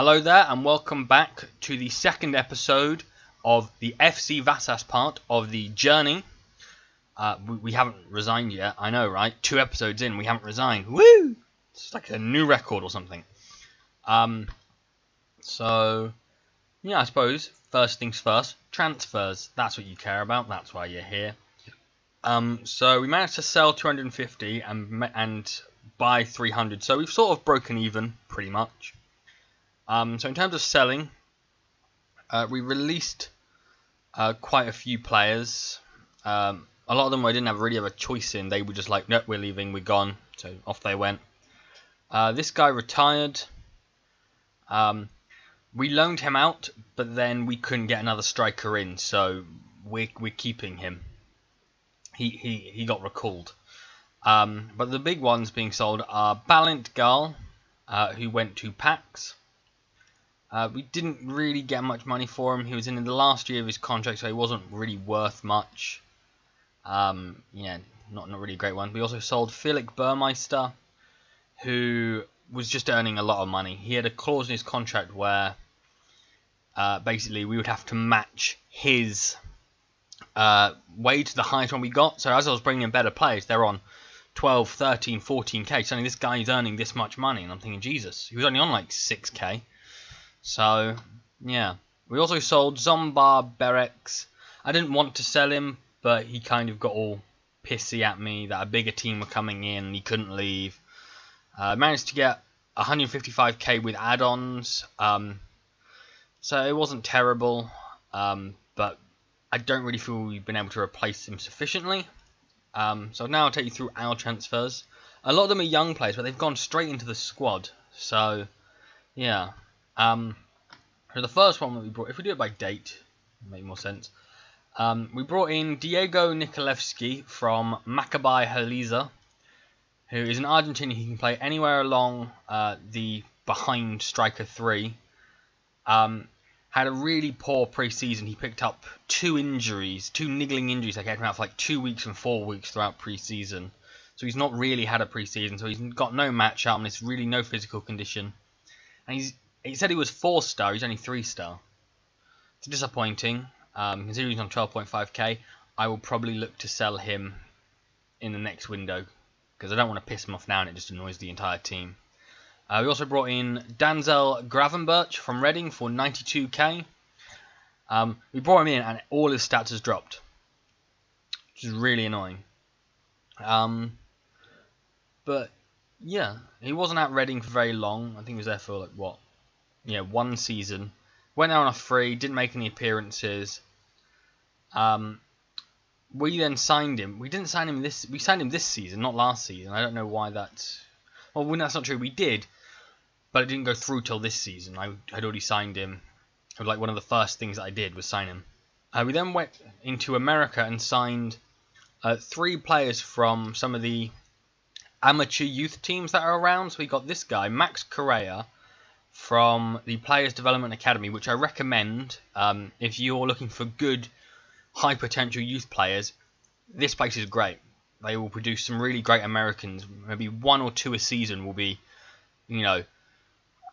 Hello there and welcome back to the second episode of the FC Vasas part of the journey. We haven't resigned yet, I know, right? 2 episodes in, we haven't resigned. Woo! It's like a new record or something. So, yeah, I suppose, first things first, transfers. That's what you care about, that's why you're here. So we managed to sell 250 and buy 300, so we've sort of broken even, pretty much. So in terms of selling, we released quite a few players. A lot of them I didn't really have a choice in. They were just like, nope, we're leaving, we're gone. So off they went. This guy retired. We loaned him out, but then we couldn't get another striker in, so we're keeping him. He got recalled. But the big ones being sold are Balint Gal, who went to Pax. We didn't really get much money for him. He was in the last year of his contract, so he wasn't really worth much. Yeah, not really a great one. We also sold Felix Burmeister, who was just earning a lot of money. He had a clause in his contract where basically we would have to match his wage to the highest one we got. So as I was bringing in better players, they're on 12, 13, 14k. Suddenly this guy is earning this much money, and I'm thinking, Jesus, he was only on like 6k. So, yeah. We also sold Zombar Berex. I didn't want to sell him, but he kind of got all pissy at me that a bigger team were coming in and he couldn't leave. Managed to get 155k with add-ons. So it wasn't terrible, but I don't really feel we've been able to replace him sufficiently. So now I'll take you through our transfers. A lot of them are young players, but they've gone straight into the squad. So, yeah. So the first one that we brought, if we do it by date, it'll make more sense. We brought in Diego Nikolevsky from Maccabi Haifa, who is an Argentinian. He can play anywhere along the behind striker 3. Had a really poor pre-season. He picked up 2 niggling injuries that kept him out for like 2 weeks and 4 weeks throughout pre-season. So he's not really had a pre-season, so he's got no match up and it's really no physical condition. And he said he was 4-star, he's only 3-star. It's disappointing. Considering he's on 12.5k, I will probably look to sell him in the next window, because I don't want to piss him off now and it just annoys the entire team. We also brought in Danzel Gravenberch from Reading for 92k. We brought him in and all his stats has dropped, which is really annoying. But yeah, he wasn't at Reading for very long. I think he was there for like what? Yeah, 1 season. Went there on a free, didn't make any appearances. We then signed him. We signed him this season, not last season. I don't know why that's... Well, that's not true. We did, but it didn't go through till this season. I had already signed him. It was like one of the first things that I did was sign him. We then went into America and signed 3 players from some of the amateur youth teams that are around. So we got this guy, Max Correa, from the Players Development Academy, which I recommend if you're looking for good, high potential youth players. This place is great. They will produce some really great Americans. Maybe 1 or 2 a season will be, you know,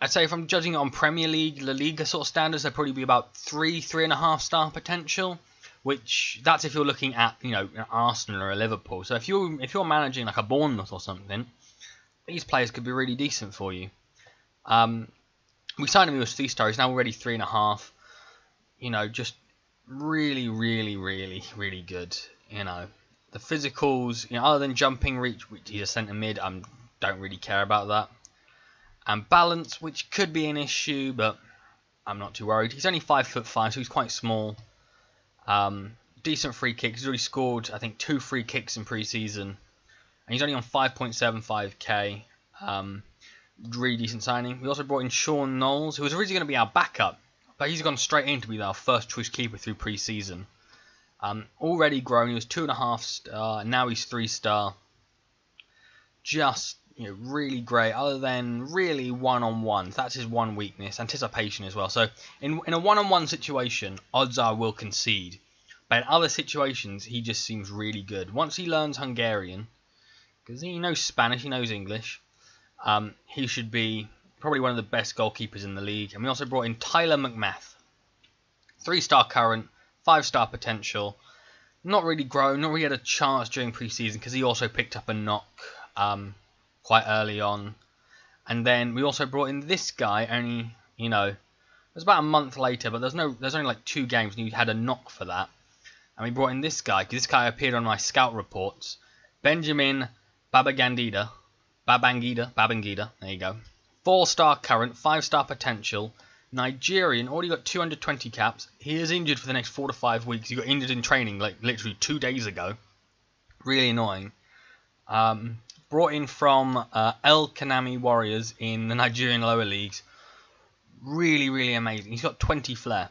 I'd say if I'm judging it on Premier League, La Liga sort of standards, they'll probably be about 3.5 star potential. Which that's if you're looking at, you know, an Arsenal or a Liverpool. So if you're managing like a Bournemouth or something, these players could be really decent for you. We signed him, he was 3-star, he's now already 3.5. You know, just really, really, really, really good. You know, the physicals, you know, other than jumping reach, which he's a centre mid, I don't really care about that. And balance, which could be an issue, but I'm not too worried. He's only 5'5", so he's quite small. Decent free kicks. He's already scored, I think, 2 free kicks in pre-season. And he's only on 5.75k. Really decent signing. We also brought in Sean Knowles, who was originally going to be our backup, but he's gone straight in to be our first choice keeper through pre-season. Already grown, he was 2.5 star, and now he's 3-star. Just, you know, really great. Other than really one-on-ones, that's his one weakness. Anticipation as well. So in a one-on-one situation, odds are we'll concede. But in other situations, he just seems really good. Once he learns Hungarian, because he knows Spanish, he knows English, he should be probably one of the best goalkeepers in the league. And we also brought in Tyler McMath. 3-star current, 5-star potential. Not really grown, not really had a chance during pre-season because he also picked up a knock quite early on. And then we also brought in this guy only, you know, it was about a month later, but there's only like 2 games and he had a knock for that. And we brought in this guy, because this guy appeared on my scout reports. Benjamin Babangida, there you go. 4-star current, 5-star potential, Nigerian, already got 220 caps. He is injured for the next 4 to 5 weeks. He got injured in training like literally 2 days ago. Really annoying. Brought in from El Kanami Warriors in the Nigerian lower leagues. Really, really amazing. He's got 20 flair.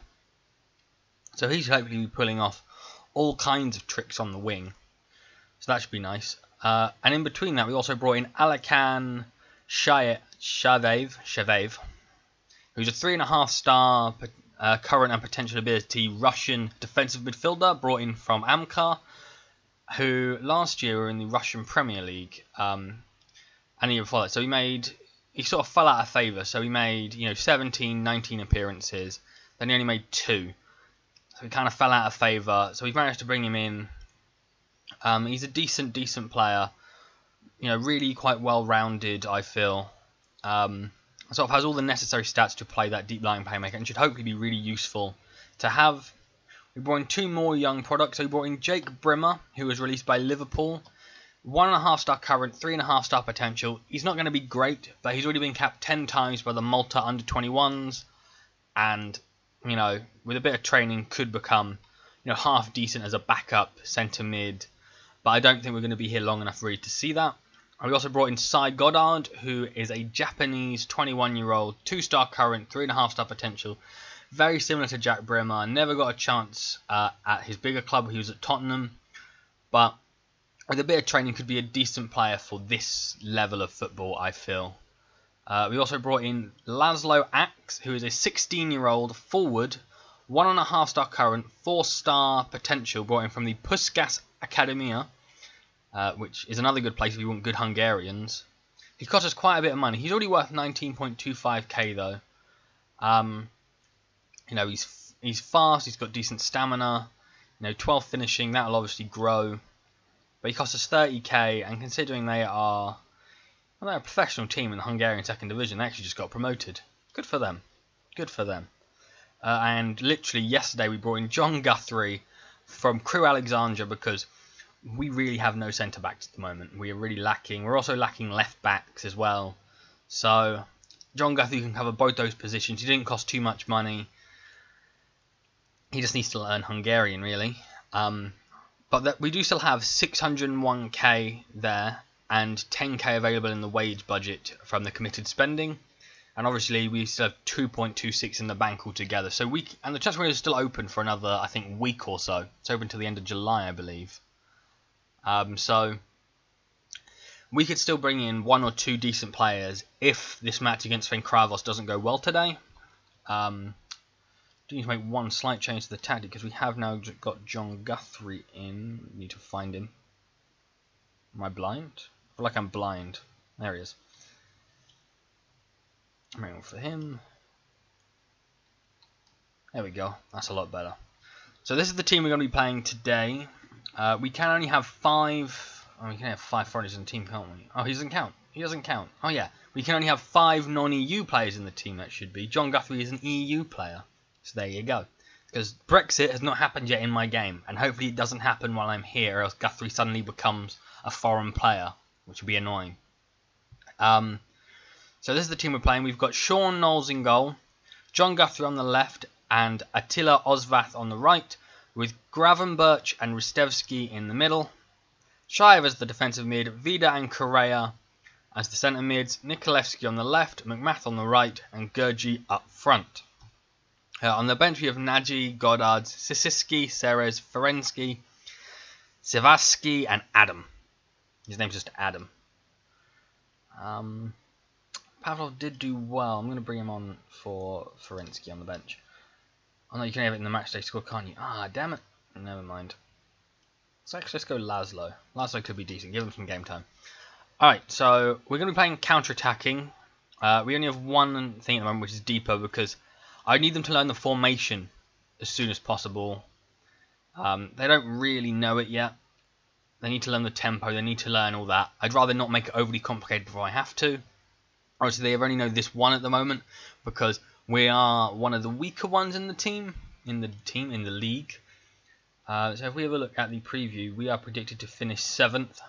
So he's hopefully be pulling off all kinds of tricks on the wing. So that should be nice. And in between that, we also brought in Alakan Shavev, who's a 3.5-star current and potential ability Russian defensive midfielder brought in from Amkar, who last year were in the Russian Premier League, and the year before that. So he sort of fell out of favour. So he made 17, 19 appearances. Then he only made 2. So he kind of fell out of favour. So we've managed to bring him in. He's a decent player. Really quite well-rounded, I feel. Sort of has all the necessary stats to play that deep-lying playmaker and should hopefully be really useful to have. We brought in 2 more young products. So we brought in Jake Brimmer, who was released by Liverpool. 1.5-star current, 3.5-star potential. He's not going to be great, but he's already been capped 10 times by the Malta under-21s. And, with a bit of training, could become, half decent as a backup centre mid. But I don't think we're going to be here long enough really to see that. We also brought in Cy Goddard, who is a Japanese 21-year-old, 2-star current, 3.5-star potential. Very similar to Jack Brimmer. Never got a chance at his bigger club. He was at Tottenham. But with a bit of training, could be a decent player for this level of football, I feel. We also brought in Laszlo Axe, who is a 16-year-old forward, 1.5-star current, 4-star potential, brought in from the Puskas Academia, which is another good place if you want good Hungarians. He cost us quite a bit of money. He's already worth 19.25k though. He's fast. He's got decent stamina. 12 finishing. That'll obviously grow. But he cost us 30k, and considering they're a professional team in the Hungarian second division, they actually just got promoted. Good for them. Good for them. And literally yesterday we brought in John Guthrie from Crewe Alexandria because we really have no centre backs at the moment. We are really lacking. We're also lacking left backs as well. So John Guthrie can cover both those positions. He didn't cost too much money. He just needs to learn Hungarian really. But we do still have 601k there and 10k available in the wage budget from the committed spending. And obviously we still have 2.26 in the bank altogether. So and the transfer window is still open for another, I think, week or so. It's open till the end of July, I believe. So we could still bring in 1 or 2 decent players if this match against Ferencváros doesn't go well today. Do need to make one slight change to the tactic because we have now got John Guthrie in. Need to find him. Am I blind? I feel like I'm blind. There he is. I'm waiting for him. There we go. That's a lot better. So this is the team we're going to be playing today. We can only have 5. Oh, we can have 5 foreigners in the team, can't we? Oh, he doesn't count. He doesn't count. Oh yeah, we can only have 5 non-EU players in the team. That should be. John Guthrie is an EU player. So there you go. Because Brexit has not happened yet in my game, and hopefully it doesn't happen while I'm here, or else Guthrie suddenly becomes a foreign player, which would be annoying. So this is the team we're playing. We've got Sean Knowles in goal, John Guthrie on the left, and Attila Ozvath on the right, with Gravenberch and Ristevski in the middle. Shaev as the defensive mid, Vida and Correa as the centre mids, Nikolevsky on the left, McMath on the right, and Gurji up front. On the bench we have Nagy, Goddard, Sisiski, Serez, Ferencváros, Sivaski, and Adam. His name's just Adam. Pavlov did do well. I'm going to bring him on for Ferencváros on the bench. Oh no, you can have it in the matchday score, can't you? Ah, damn it. Never mind. So actually, let's go Laszlo. Laszlo could be decent. Give him some game time. Alright, so we're going to be playing counter-attacking. We only have one thing at the moment, which is deeper, because I need them to learn the formation as soon as possible. They don't really know it yet. They need to learn the tempo. They need to learn all that. I'd rather not make it overly complicated before I have to. Obviously, they only know this one at the moment because we are one of the weaker ones in the team, in the league. So if we have a look at the preview, we are predicted to finish 7th.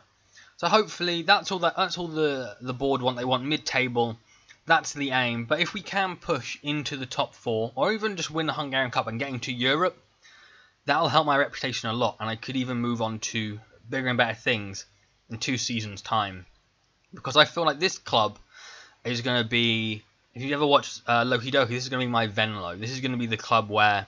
So hopefully that's all the board want. They want mid-table. That's the aim. But if we can push into the top 4, or even just win the Hungarian Cup and get into Europe, that'll help my reputation a lot, and I could even move on to bigger and better things in 2 seasons' time. Because I feel like this club is going to be, if you ever watched Loki Doki, this is going to be my Venlo. This is going to be the club where,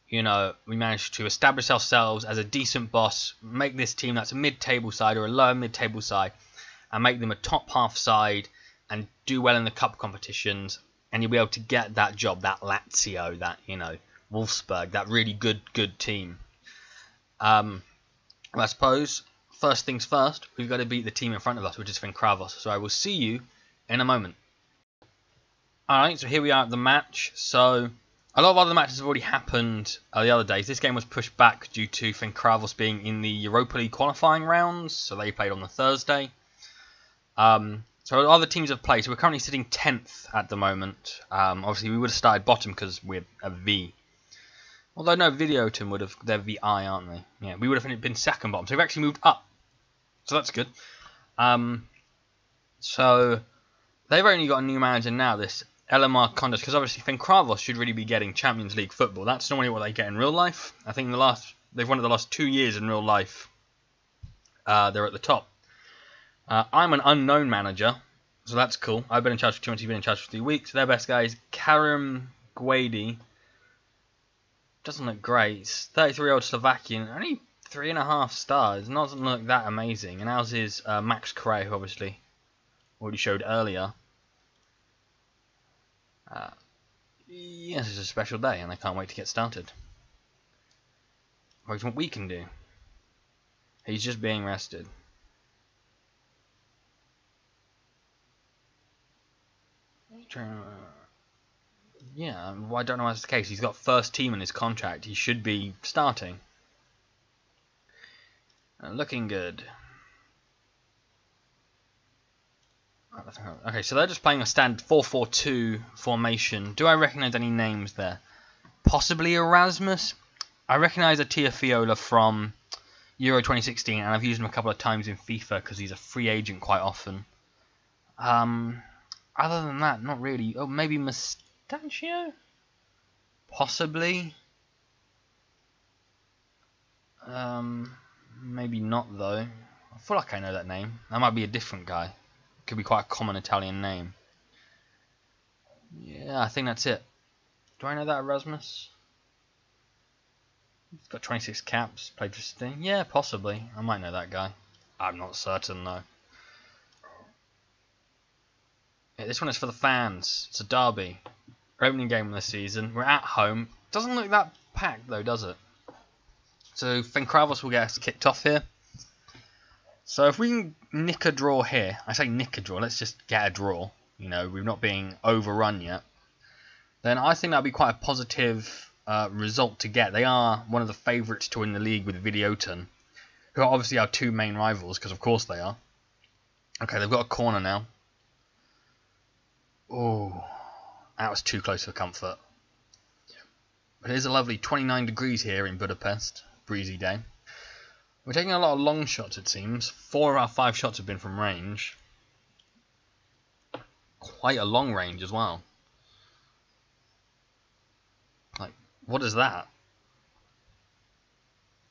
you know, we managed to establish ourselves as a decent boss, make this team that's a mid-table side or a lower mid-table side, and make them a top half side and do well in the cup competitions, and you'll be able to get that job, that Lazio, that, you know, Wolfsburg, that really good team. I suppose, first things first, we've got to beat the team in front of us, which is Ferencváros. So I will see you in a moment. Alright, so here we are at the match. So a lot of other matches have already happened the other days. This game was pushed back due to Ferencváros being in the Europa League qualifying rounds, so they played on the Thursday. So other teams have played, so we're currently sitting 10th at the moment. Obviously we would have started bottom because we're a V. Although no, Videoton would have, they're VI, aren't they? Yeah, we would have been second bottom, so we've actually moved up. So that's good. So they've only got a new manager now, this Elamar Kondas, because obviously Ferencváros should really be getting Champions League football. That's normally what they get in real life. I think they've won it the last 2 years in real life. They're at the top. I'm an unknown manager, so that's cool. I've been in charge for 2 months, you've been in charge for 3 weeks. Their best guy is Karim Guedi. Doesn't look great. 33-year-old Slovakian, only 3.5 stars. Doesn't look that amazing. And ours is Max Correa, who obviously already showed earlier. Yes, it's a special day, and I can't wait to get started. Wait, what we can do. He's just being rested. Yeah, well, I don't know why that's the case. He's got first team in his contract. He should be starting. Looking good. Okay, so they're just playing a standard 4-4-2 formation. Do I recognise any names there? Possibly Erasmus. I recognise a Fiola from Euro 2016, and I've used him a couple of times in FIFA because he's a free agent quite often. Other than that, not really. Oh, maybe Mustachio? Possibly. Maybe not though. I feel like I know that name. That might be a different guy. Could be quite a common Italian name. Yeah, I think that's it. Do I know that Erasmus? He's got 26 caps, played for Sting. Yeah, possibly. I might know that guy. I'm not certain though. Yeah, this one is for the fans. It's a derby. Opening game of the season. We're at home. Doesn't look that packed though, does it? So Ferencváros will get us kicked off here. So if we can nick a draw here, I say nick a draw, let's just get a draw. You know, we're not being overrun yet. Then I think that'll be quite a positive result to get. They are one of the favourites to win the league with Videoton, who are obviously our 2 main rivals, because of course they are. Okay, they've got a corner now. Oh, that was too close for comfort. But it is a lovely 29 degrees here in Budapest. Breezy day. We're taking a lot of long shots, it seems. 4 of our 5 shots have been from range. Quite a long range as well. Like, what is that?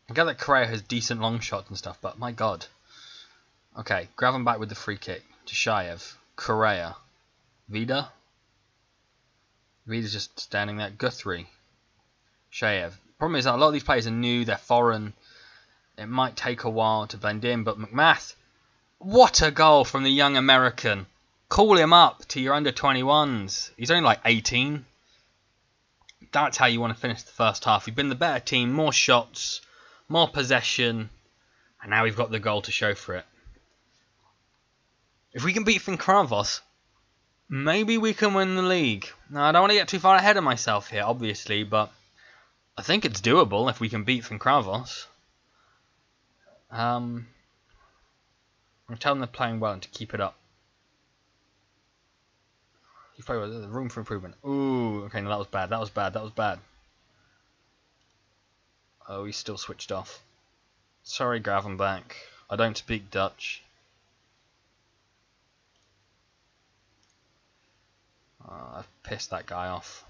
I get that Correa has decent long shots and stuff, but my god. Okay, grab him back with the free kick to Shaev. Correa. Vida? Vida's just standing there. Guthrie. Shaev. Problem is that a lot of these players are new, they're foreign. It might take a while to blend in, but McMath, what a goal from the young American. Call him up to your under-21s. He's only like 18. That's how you want to finish the first half. We've been the better team, more shots, more possession, and now we've got the goal to show for it. If we can beat Ferencváros, maybe we can win the league. Now, I don't want to get too far ahead of myself here, obviously, but I think it's doable if we can beat Ferencváros. I'm telling them they're playing well and to keep it up. You've probably got room for improvement. Ooh, okay, no, that was bad. That was bad. That was bad. Oh, he's still switched off. Sorry, Gravenbach. I don't speak Dutch. I've pissed that guy off.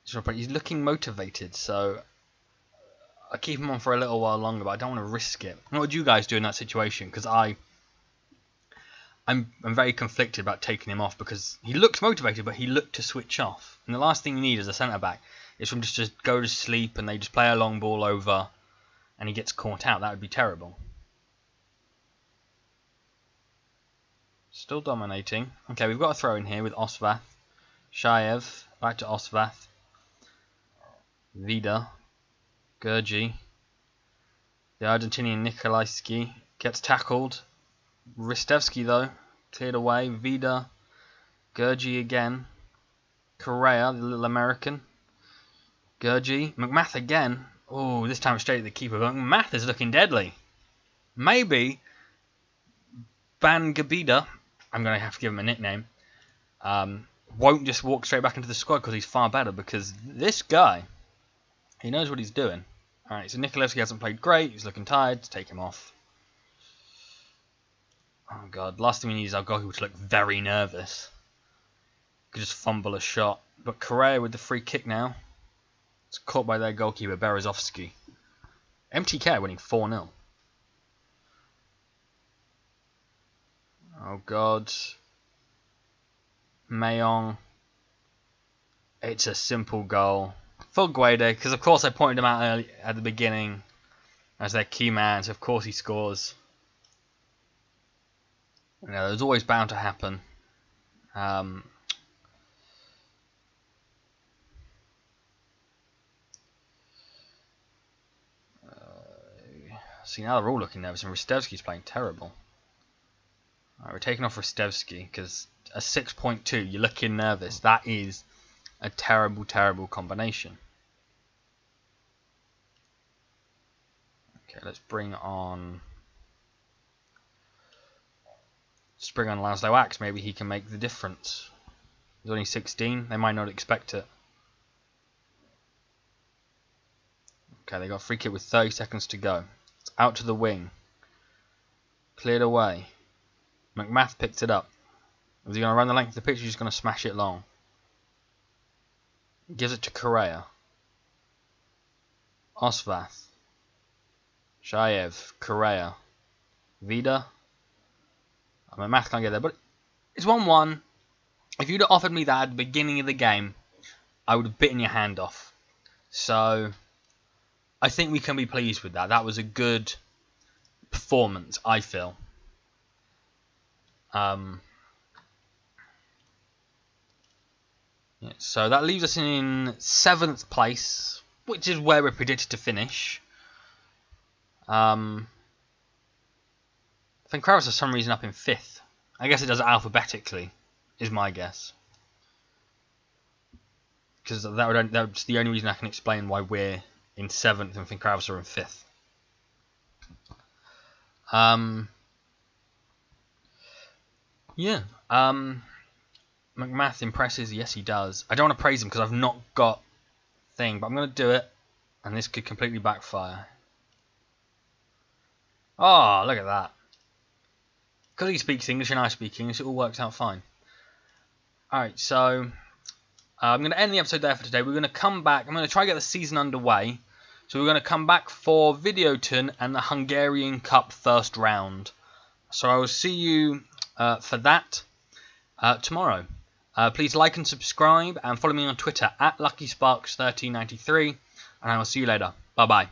He's looking motivated, so I keep him on for a little while longer, but I don't want to risk it. What would you guys do in that situation? Because I'm very conflicted about taking him off because he looked motivated, but he looked to switch off. And the last thing you need as a centre back is for him to just go to sleep and they just play a long ball over, and he gets caught out. That would be terrible. Still dominating. Okay, we've got a throw in here with Osvath. Shaev, back to Osvath. Vida. Gurgi. The Argentinian Nikolajski gets tackled. Ristevski, though, cleared away. Vida. Gurgi again. Correa, the little American. Gurgi. McMath again. Oh, this time straight at the keeper. But McMath is looking deadly. Maybe Van Gabida, I'm going to have to give him a nickname, won't just walk straight back into the squad because he's far better. Because this guy, he knows what he's doing. Alright, so Nikolevsky hasn't played great. He's looking tired. Let's take him off. Oh, God. Last thing we need is our goalkeeper to look very nervous. Could just fumble a shot. But Correa with the free kick now. It's caught by their goalkeeper, Berezovsky. MTK winning 4-0. Oh, God. Mayong. It's a simple goal. For Guede, because of course I pointed him out early, at the beginning as their key man, so of course he scores. You know, it's always bound to happen. See, now they're all looking nervous, and Ristevski's playing terrible. Right, we're taking off Ristevski, because a 6.2, you're looking nervous. That is a terrible, terrible combination. Okay, let's bring on Laszlo Axe. Maybe he can make the difference. He's only 16. They might not expect it. Okay, they got a free kick with 30 seconds to go. It's out to the wing. Cleared away. McMath picked it up. Is he going to run the length of the pitch or he's going to smash it long? Gives it to Correa. Osvath. Shaev. Correa. Vida. McMath can't get there, but it's 1-1. If you'd have offered me that at the beginning of the game, I would have bitten your hand off. So I think we can be pleased with that. That was a good performance, I feel. Yeah, so that leaves us in 7th place, which is where we're predicted to finish. I think Ferencváros for some reason up in 5th. I guess it does it alphabetically, is my guess. Because that's the only reason I can explain why we're in 7th and Ferencváros are in 5th. Yeah. McMath impresses. Yes, he does. I don't want to praise him because I've not got thing, but I'm going to do it, and this could completely backfire. Oh, look at that. Because he speaks English and I speak English, it all works out fine. Alright, so I'm going to end the episode there for today. We're going to come back. I'm going to try to get the season underway. So we're going to come back for Videoton and the Hungarian Cup first round. So I will see you for that tomorrow. Please like and subscribe and follow me on Twitter at LuckySparks1393, and I will see you later. Bye bye.